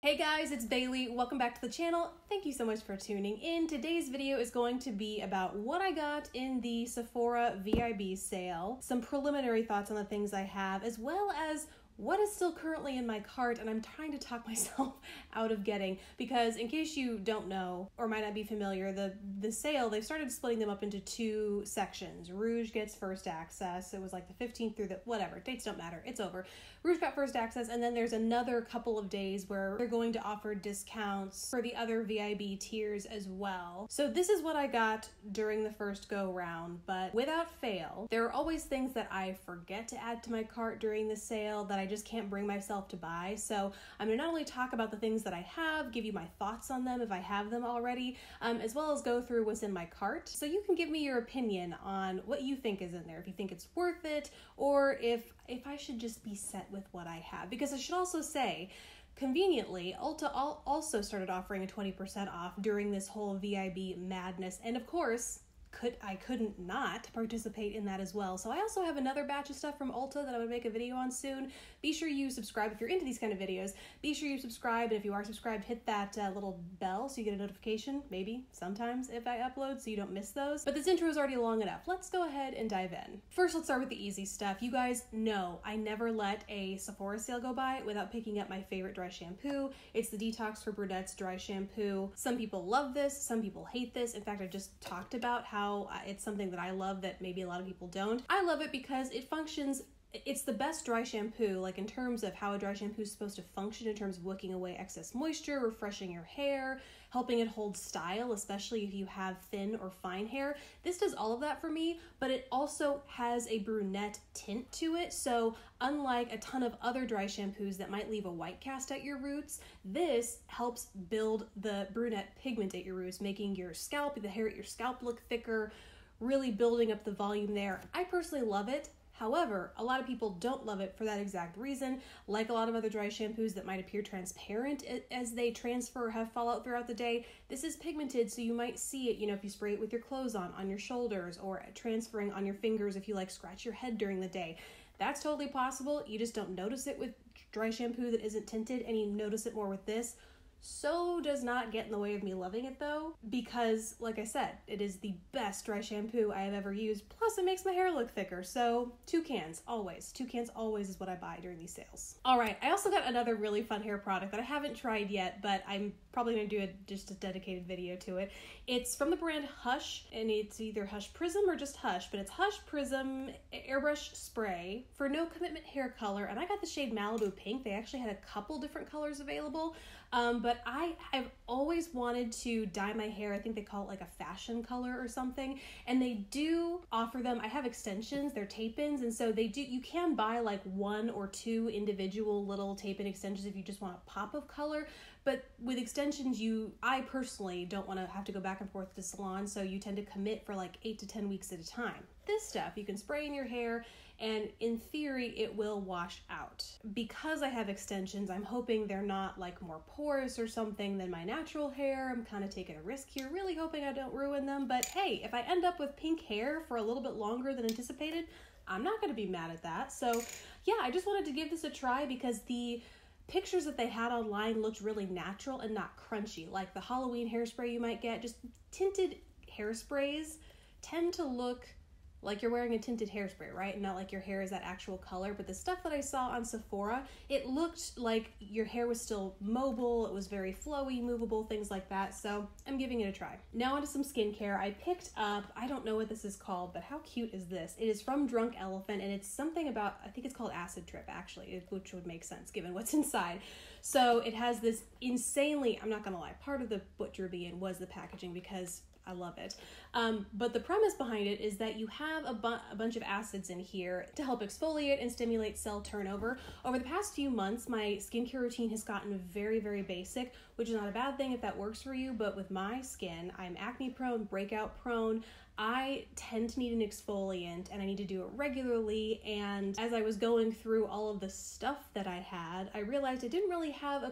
Hey guys, it's Bailey. Welcome back to the channel. Thank you so much for tuning in. Today's video is going to be about what I got in the Sephora VIB sale, some preliminary thoughts on the things I have, as well as what is still currently in my cart and I'm trying to talk myself out of getting, because in case you don't know or might not be familiar, the sale, they've started splitting them up into two sections. Rouge gets first access. It was like the 15th through the whatever, dates don't matter, it's over. Rouge got first access, and then there's another couple of days where they're going to offer discounts for the other VIB tiers as well. So this is what I got during the first go round, but without fail, there are always things that I forget to add to my cart during the sale that I just can't bring myself to buy. So I'm going to not only talk about the things that I have, give you my thoughts on them if I have them already, as well as go through what's in my cart. So you can give me your opinion on what you think is in there, if you think it's worth it, or if I should just be set with what I have. Because I should also say, conveniently, Ulta also started offering a 20% off during this whole VIB madness. And of course, I couldn't not participate in that as well. So I also have another batch of stuff from Ulta that I'm gonna make a video on soon. Be sure you subscribe if you're into these kind of videos. Be sure you subscribe, and if you are subscribed, hit that little bell so you get a notification, maybe, sometimes, if I upload, so you don't miss those. But this intro is already long enough. Let's go ahead and dive in. First, let's start with the easy stuff. You guys know I never let a Sephora sale go by without picking up my favorite dry shampoo. It's the Detox for Brunettes dry shampoo. Some people love this, some people hate this. In fact, I just talked about how it's something that I love that maybe a lot of people don't. I love it because it functions, it's the best dry shampoo, like in terms of how a dry shampoo is supposed to function in terms of wicking away excess moisture, refreshing your hair, helping it hold style, especially if you have thin or fine hair. This does all of that for me, but it also has a brunette tint to it. So unlike a ton of other dry shampoos that might leave a white cast at your roots, this helps build the brunette pigment at your roots, making your scalp, the hair at your scalp look thicker, really building up the volume there. I personally love it. However, a lot of people don't love it for that exact reason. Like a lot of other dry shampoos that might appear transparent as they transfer or have fallout throughout the day, this is pigmented, so you might see it, if you spray it with your clothes on your shoulders, or transferring on your fingers if you scratch your head during the day. That's totally possible. You just don't notice it with dry shampoo that isn't tinted, and you notice it more with this. So does not get in the way of me loving it though, because like I said, it is the best dry shampoo I have ever used. Plus it makes my hair look thicker. So 2 cans always. 2 cans always is what I buy during these sales. All right, I also got another really fun hair product that I haven't tried yet, but I'm probably gonna do just a dedicated video to it. It's from the brand Hush, and it's either Hush Prizm or just Hush, but it's Hush Prizm Airbrush Spray for no commitment hair color, and I got the shade Malibu Pink. They actually had a couple different colors available, but I've always wanted to dye my hair. I think they call it like a fashion color or something, and they do offer them. I have extensions, they're tape-ins, and so you can buy like 1 or 2 individual little tape-in extensions if you just want a pop of color. But with extensions, I personally don't want to have to go back and forth to the salon, so you tend to commit for like 8 to 10 weeks at a time. This stuff you can spray in your hair, and in theory it will wash out. Because I have extensions, I'm hoping they're not like more porous or something than my natural hair. I'm kind of taking a risk here, really hoping I don't ruin them, but hey, if I end up with pink hair for a little bit longer than anticipated, I'm not going to be mad at that. So yeah, I just wanted to give this a try because the pictures that they had online looked really natural and not crunchy, like the Halloween hairspray you might get. Just tinted hairsprays tend to look like you're wearing a tinted hairspray, right? Not like your hair is that actual color. But the stuff that I saw on Sephora, it looked like your hair was still mobile. It was very flowy, movable, things like that. So I'm giving it a try. Now onto some skincare. I picked up, I don't know what this is called, but how cute is this? It is from Drunk Elephant, and it's something about, I think it's called Acid Trip actually, which would make sense given what's inside. So it has this insanely, I'm not gonna lie, part of the what drew me in was the packaging because I love it. But the premise behind it is that you have a bunch of acids in here to help exfoliate and stimulate cell turnover. Over the past few months, my skincare routine has gotten very, very basic, which is not a bad thing if that works for you, but with my skin, I'm acne prone, breakout prone. I tend to need an exfoliant and I need to do it regularly, and as I was going through all of the stuff that I had, I realized I didn't really have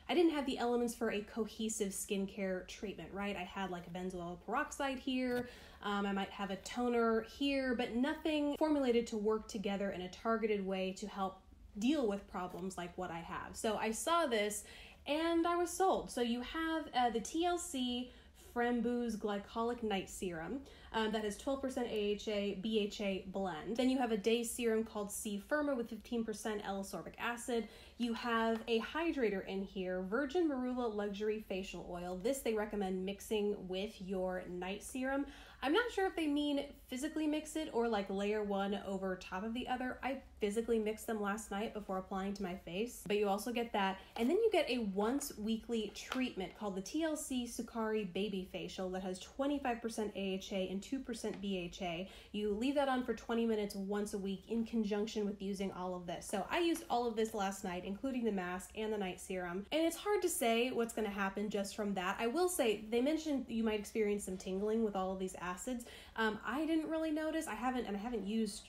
I didn't have the elements for a cohesive skincare treatment, right? I had like a benzoyl peroxide here, I might have a toner here, but nothing formulated to work together in a targeted way to help deal with problems like what I have. So I saw this and I was sold. So you have the TLC Framboos Glycolic Night Serum that has 12% AHA, BHA blend. Then you have a day serum called C Firma with 15% L-ascorbic acid. You have a hydrator in here, Virgin Marula Luxury Facial Oil. This they recommend mixing with your night serum. I'm not sure if they mean physically mix it or like layer one over top of the other. I physically mixed them last night before applying to my face, but you also get that. And then you get a once weekly treatment called the TLC Sukari Baby Facial that has 25% AHA and 2% BHA. You leave that on for 20 minutes once a week in conjunction with using all of this. So I used all of this last night, including the mask and the night serum. And it's hard to say what's going to happen just from that. I will say they mentioned you might experience some tingling with all of these acids. I didn't really notice. I haven't used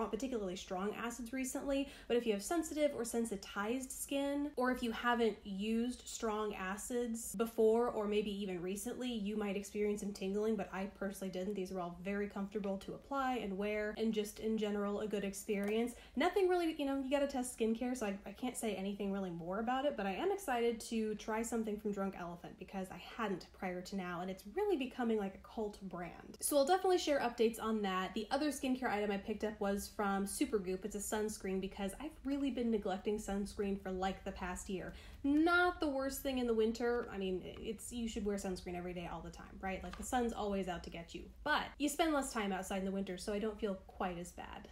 particularly strong acids recently, but if you have sensitive or sensitized skin, or if you haven't used strong acids before or maybe even recently, you might experience some tingling, but I personally didn't. These are all very comfortable to apply and wear, and just in general a good experience. Nothing really, you gotta test skincare, so I can't say anything really more about it, but I am excited to try something from Drunk Elephant because I hadn't prior to now, and it's really becoming like a cult brand. So I'll definitely share updates on that. The other skincare item I picked up was from Supergoop. It's a sunscreen because I've really been neglecting sunscreen for like the past year. Not the worst thing in the winter. I mean, you should wear sunscreen every day all the time, right? Like the sun's always out to get you, but you spend less time outside in the winter, so I don't feel quite as bad.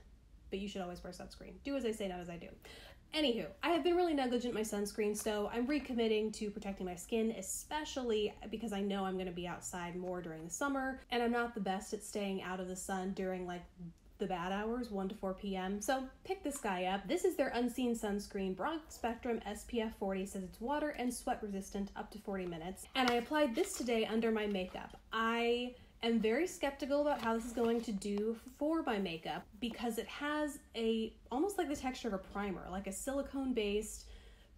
But you should always wear sunscreen. Do as I say, not as I do. Anywho, I have been really negligent with my sunscreen, so I'm recommitting to protecting my skin, especially because I know I'm going to be outside more during the summer, and I'm not the best at staying out of the sun during like the bad hours, 1 to 4 p.m. So pick this guy up. This is their Unseen Sunscreen Broad Spectrum SPF 40. Says it's water and sweat resistant up to 40 minutes. And I applied this today under my makeup. I am very skeptical about how this is going to do for my makeup because it has almost like the texture of a primer, like a silicone-based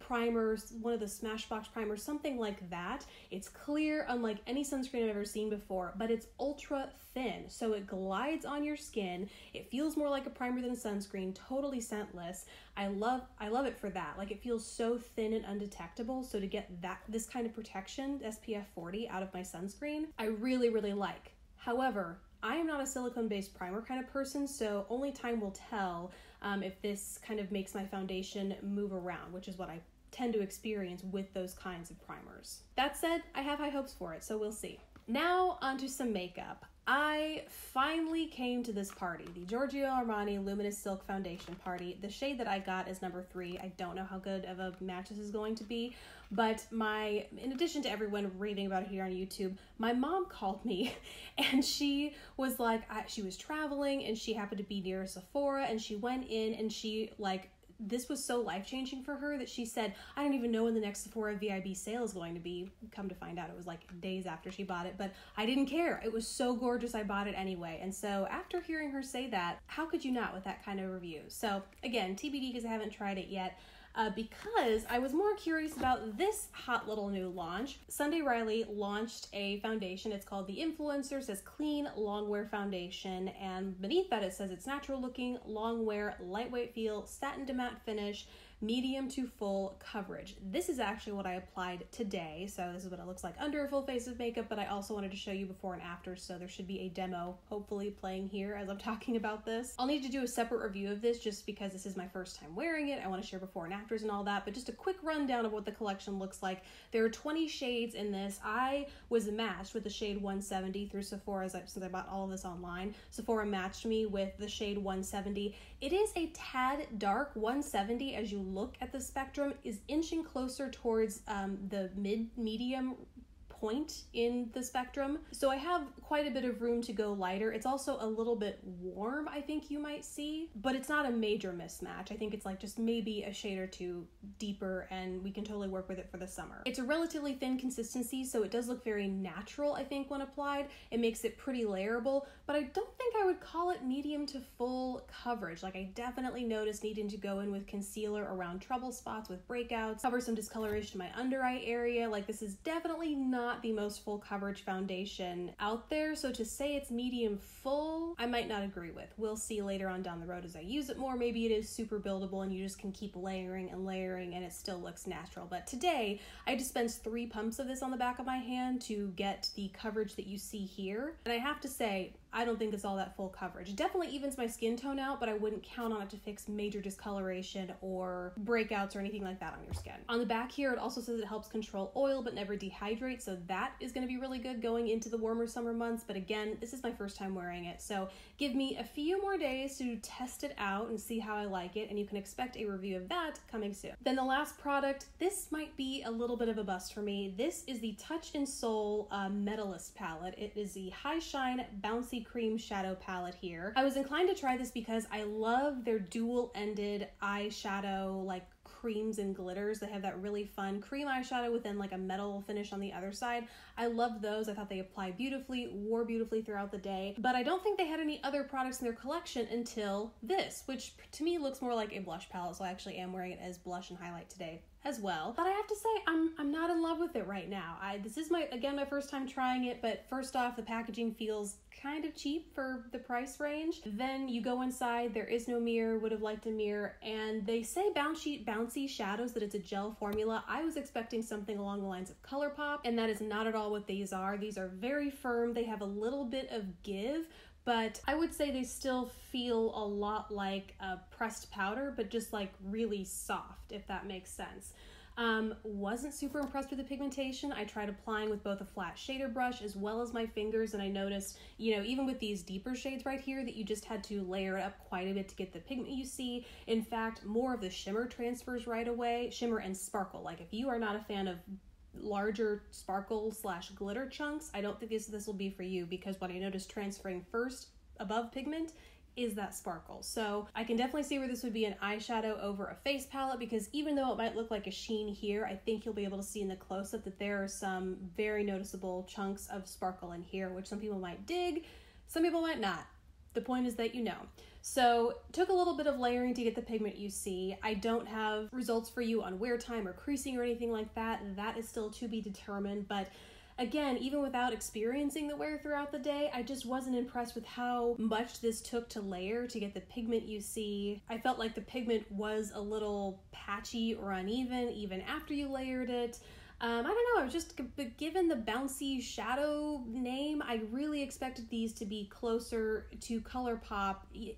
primer, one of the Smashbox primers, something like that. It's clear, unlike any sunscreen I've ever seen before, but it's ultra thin, so it glides on your skin. It feels more like a primer than a sunscreen, totally scentless. I love it for that. Like, it feels so thin and undetectable, so to get this kind of protection, SPF 40, out of my sunscreen, I really, really like. However, I am not a silicone-based primer kind of person, so only time will tell if this kind of makes my foundation move around, which is what I tend to experience with those kinds of primers. That said, I have high hopes for it, so we'll see. Now onto some makeup. I finally came to this party, the Giorgio Armani Luminous Silk Foundation party. The shade that I got is number 3. I don't know how good of a match this is going to be, but in addition to everyone raving about it here on YouTube, my mom called me and she was like, she was traveling and she happened to be near Sephora, and she went in and this was so life-changing for her that she said, I don't even know when the next Sephora VIB sale is going to be. Come to find out, it was like days after she bought it, but I didn't care. It was so gorgeous, I bought it anyway. And so after hearing her say that, how could you not with that kind of review? So again, TBD because I haven't tried it yet. Because I was more curious about this hot little new launch. Sunday Riley launched a foundation. It's called The Influencer. It says Clean Longwear Foundation, and beneath that it says it's natural looking, long wear, lightweight feel, satin to matte finish, medium to full coverage. This is actually what I applied today. So this is what it looks like under a full face of makeup, but I also wanted to show you before and after, so there should be a demo hopefully playing here as I'm talking about this. I'll need to do a separate review of this just because this is my first time wearing it. I want to share before and afters and all that, but just a quick rundown of what the collection looks like. There are 20 shades in this. I was matched with the shade 170 through Sephora since I bought all of this online. Sephora matched me with the shade 170. It is a tad dark. 170, as you look at the spectrum, is inching closer towards the medium point in the spectrum. So I have quite a bit of room to go lighter. It's also a little bit warm, I think you might see, but it's not a major mismatch. I think it's like just maybe a shade or two deeper, and we can totally work with it for the summer. It's a relatively thin consistency, so it does look very natural, I think, when applied. It makes it pretty layerable, but I don't think I would call it medium to full coverage. Like, I definitely noticed needing to go in with concealer around trouble spots with breakouts, cover some discoloration in my under eye area. Like, this is definitely not not the most full coverage foundation out there, so to say it's medium full, I might not agree with. We'll see later on down the road as I use it more. Maybe it is super buildable and you just can keep layering and layering and it still looks natural. But today, I dispensed 3 pumps of this on the back of my hand to get the coverage that you see here. And I have to say, I don't think it's all that full coverage. It definitely evens my skin tone out, but I wouldn't count on it to fix major discoloration or breakouts or anything like that on your skin. On the back here, it also says it helps control oil but never dehydrate, so that is going to be really good going into the warmer summer months. But again, this is my first time wearing it, so give me a few more days to test it out and see how I like it, and you can expect a review of that coming soon. Then the last product, this might be a little bit of a bust for me. This is the Touch in Soul Metalist palette. It is the High Shine Bouncy Cream Shadow palette here. I was inclined to try this because I love their dual-ended eyeshadow, like creams and glitters. They have that really fun cream eyeshadow with then like a metal finish on the other side. I love those. I thought they applied beautifully, wore beautifully throughout the day, but I don't think they had any other products in their collection until this, which to me looks more like a blush palette, so I actually am wearing it as blush and highlight today as well. But I have to say, I'm not in love with it right now. This is my first time trying it, but first off, the packaging feels kind of cheap for the price range. Then you go inside, there is no mirror, would have liked a mirror, and they say bouncy shadows, that it's a gel formula. I was expecting something along the lines of ColourPop, and that is not at all what these are. These are very firm, they have a little bit of give, but I would say they still feel a lot like a pressed powder, but just like really soft, if that makes sense. Wasn't super impressed with the pigmentation. I tried applying with both a flat shader brush as well as my fingers, and I noticed, you know, even with these deeper shades right here, that you just had to layer it up quite a bit to get the pigment you see. In fact, more of the shimmer transfers right away, shimmer and sparkle. Like if you are not a fan of larger sparkle / glitter chunks, I don't think this will be for you, because what I noticed transferring first above pigment is that sparkle. So I can definitely see where this would be an eyeshadow over a face palette, because even though it might look like a sheen here, I think you'll be able to see in the close-up that there are some very noticeable chunks of sparkle in here, which some people might dig, some people might not. The point is that you know. So took a little bit of layering to get the pigment you see. I don't have results for you on wear time or creasing or anything like that. That is still to be determined, but again, even without experiencing the wear throughout the day, I just wasn't impressed with how much this took to layer to get the pigment you see. I felt like the pigment was a little patchy or uneven even after you layered it. I don't know, I was just, given the bouncy shadow name, I really expected these to be closer to ColourPop,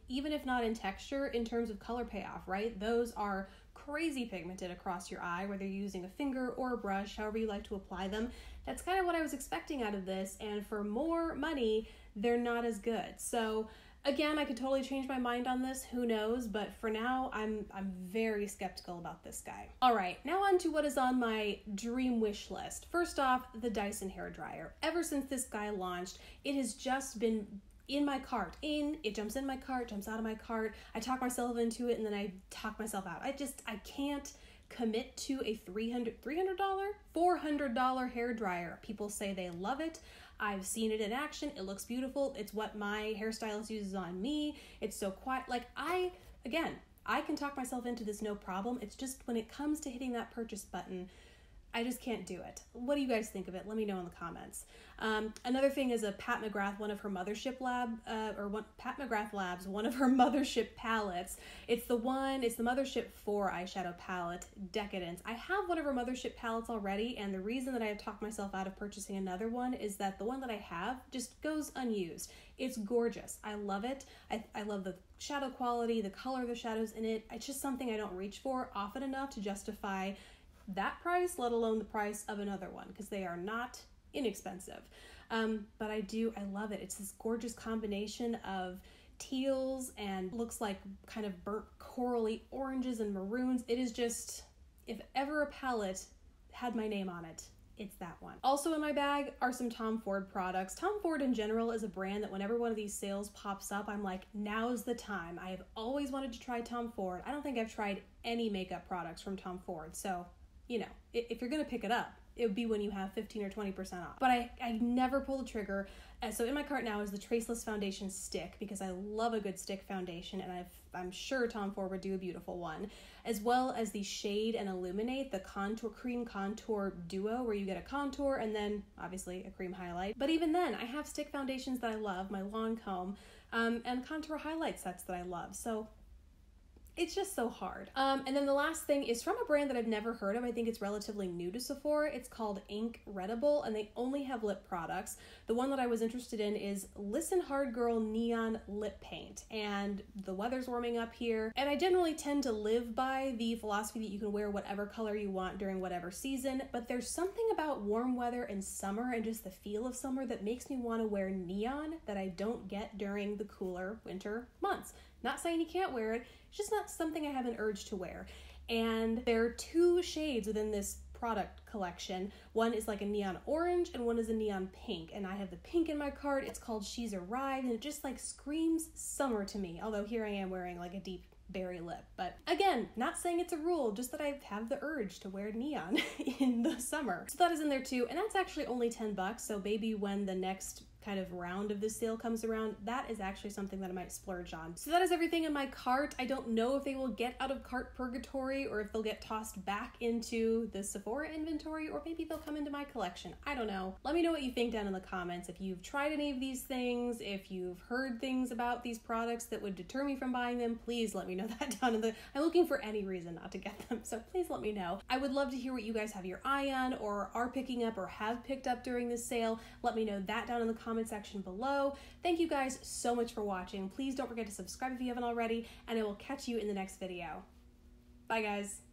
even if not in texture, in terms of color payoff, right? Those are crazy pigmented across your eye, whether you're using a finger or a brush, however you like to apply them. That's kind of what I was expecting out of this, and for more money, they're not as good. So again, I could totally change my mind on this, who knows, but for now, I'm very skeptical about this guy. All right, now on to what is on my dream wish list. First off, the Dyson Hairdryer. Ever since this guy launched, it has just been in my cart. It jumps in my cart, jumps out of my cart. I talk myself into it, and then I talk myself out. I can't commit to a $400 hairdryer. People say they love it. I've seen it in action. It looks beautiful. It's what my hairstylist uses on me. It's so quiet. Like I can talk myself into this no problem. It's just when it comes to hitting that purchase button, I just can't do it. What do you guys think of it? Let me know in the comments. Another thing is a Pat McGrath, one of her Mothership Labs, one of her Mothership palettes. It's the Mothership 4 eyeshadow palette, Decadence. I have one of her Mothership palettes already, and the reason that I have talked myself out of purchasing another one is that the one that I have just goes unused. It's gorgeous. I love it. I love the shadow quality, the color of the shadows in it. It's just something I don't reach for often enough to justify that price, let alone the price of another one, because they are not inexpensive. But I love it. It's this gorgeous combination of teals and looks like kind of burnt corally oranges and maroons. It is just, if ever a palette had my name on it, it's that one. Also in my bag are some Tom Ford products. Tom Ford in general is a brand that whenever one of these sales pops up, I'm like, now's the time. I have always wanted to try Tom Ford. I don't think I've tried any makeup products from Tom Ford, so you know, if you're gonna pick it up, it would be when you have 15 or 20% off. But I never pull the trigger. So in my cart now is the Traceless foundation stick, because I love a good stick foundation, and I'm sure Tom Ford would do a beautiful one, as well as the Shade and Illuminate, the contour cream contour duo, where you get a contour and then obviously a cream highlight. But even then, I have stick foundations that I love, my Lancome, and contour highlight sets that I love. So it's just so hard. And then the last thing is from a brand that I've never heard of. I think it's relatively new to Sephora. It's called Incredible, and they only have lip products. The one that I was interested in is Listen Hard Girl Neon Lip Paint, and the weather's warming up here, and I generally tend to live by the philosophy that you can wear whatever color you want during whatever season, but there's something about warm weather and summer and just the feel of summer that makes me want to wear neon that I don't get during the cooler winter months. Not saying you can't wear it, it's just not something I have an urge to wear. And there are two shades within this product collection. One is like a neon orange and one is a neon pink, and I have the pink in my cart. It's called She's Arrived, and it just like screams summer to me, although here I am wearing like a deep berry lip. But again, not saying it's a rule, just that I have the urge to wear neon in the summer. So that is in there too, and that's actually only $10, so maybe when the next kind of round of this sale comes around, that is actually something that I might splurge on. So that is everything in my cart. I don't know if they will get out of cart purgatory or if they'll get tossed back into the Sephora inventory, or maybe they'll come into my collection. I don't know. Let me know what you think down in the comments. If you've tried any of these things, if you've heard things about these products that would deter me from buying them, please let me know that down in the... I'm looking for any reason not to get them, so please let me know. I would love to hear what you guys have your eye on or are picking up or have picked up during this sale. Let me know that down in the comments section below. Thank you guys so much for watching. Please don't forget to subscribe if you haven't already, and I will catch you in the next video. Bye guys.